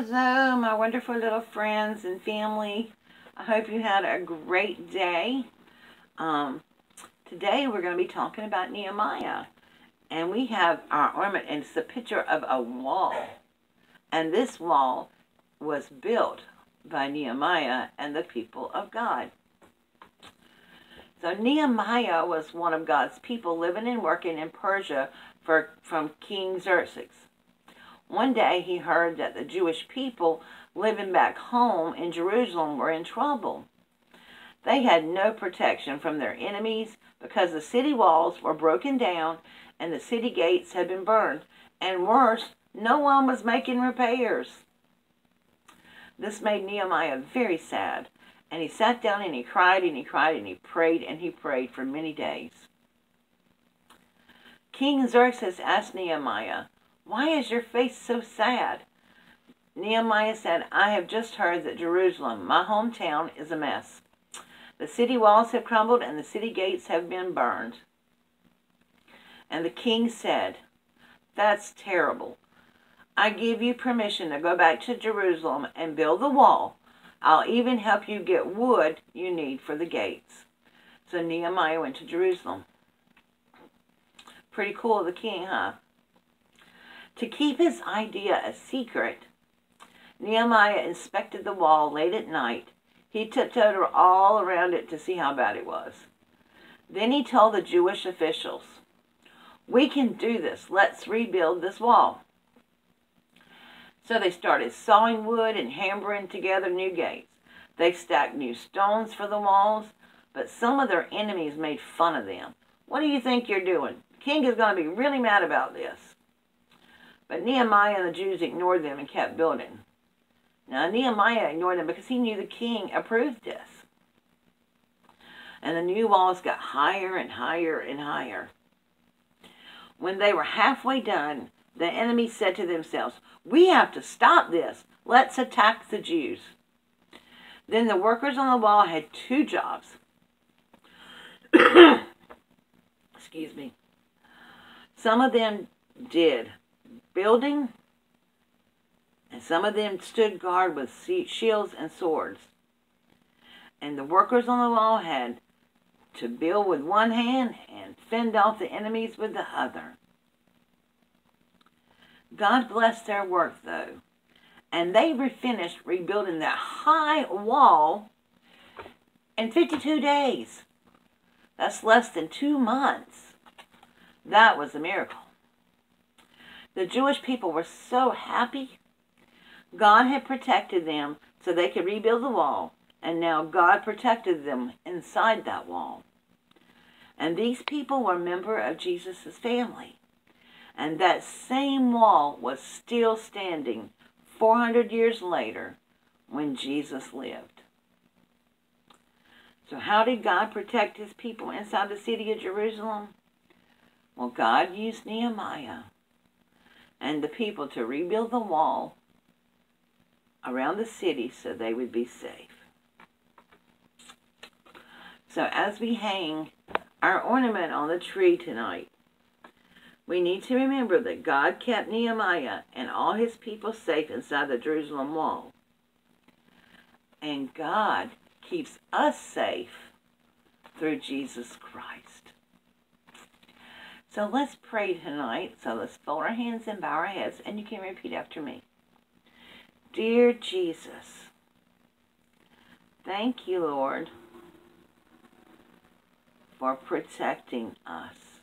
Hello, my wonderful little friends and family. I hope you had a great day. Today we're going to be talking about Nehemiah. And we have our ornament, and it's a picture of a wall. And this wall was built by Nehemiah and the people of God. So Nehemiah was one of God's people living and working in Persia from King Xerxes. One day he heard that the Jewish people living back home in Jerusalem were in trouble. They had no protection from their enemies because the city walls were broken down and the city gates had been burned. And worse, no one was making repairs. This made Nehemiah very sad. And he sat down and he cried and he cried and he prayed for many days. King Xerxes asked Nehemiah, "Why is your face so sad?" Nehemiah said, "I have just heard that Jerusalem, my hometown, is a mess. The city walls have crumbled and the city gates have been burned." And the king said, "That's terrible. I give you permission to go back to Jerusalem and build the wall. I'll even help you get wood you need for the gates." So Nehemiah went to Jerusalem. Pretty cool of the king, huh? To keep his idea a secret, Nehemiah inspected the wall late at night. He tiptoed all around it to see how bad it was. Then he told the Jewish officials, "We can do this. Let's rebuild this wall." So they started sawing wood and hammering together new gates. They stacked new stones for the walls, but some of their enemies made fun of them. "What do you think you're doing? The king is going to be really mad about this." But Nehemiah and the Jews ignored them and kept building. Now Nehemiah ignored them because he knew the king approved this. And the new walls got higher and higher and higher. When they were halfway done, the enemy said to themselves, "We have to stop this. Let's attack the Jews." Then the workers on the wall had two jobs. Excuse me. Some of them did building, and some of them stood guard with shields and swords. And the workers on the wall had to build with one hand and fend off the enemies with the other. God blessed their work, though, and they finished rebuilding that high wall in 52 days. That's less than 2 months. That was a miracle. The Jewish people were so happy. God had protected them so they could rebuild the wall, and now God protected them inside that wall. And these people were members of Jesus' family. And that same wall was still standing 400 years later when Jesus lived. So how did God protect his people inside the city of Jerusalem? Well, God used Nehemiah and the people to rebuild the wall around the city so they would be safe. So as we hang our ornament on the tree tonight, we need to remember that God kept Nehemiah and all his people safe inside the Jerusalem wall. And God keeps us safe through Jesus Christ. So let's pray tonight. So let's fold our hands and bow our heads, and you can repeat after me. Dear Jesus, thank you, Lord, for protecting us.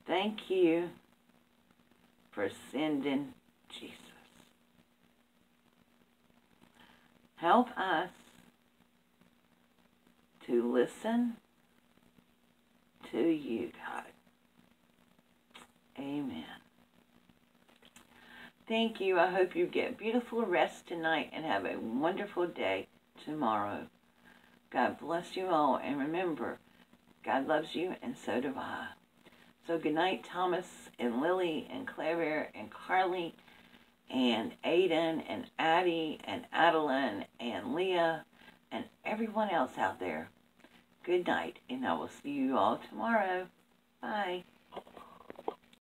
Thank you for sending Jesus. Help us to listen to you, God. Amen. Thank you. I hope you get beautiful rest tonight and have a wonderful day tomorrow. God bless you all. And remember, God loves you and so do I. So good night, Thomas and Lily and Claire and Carly and Aiden and Addie and Adeline and Leah and everyone else out there. Good night, and I will see you all tomorrow. Bye.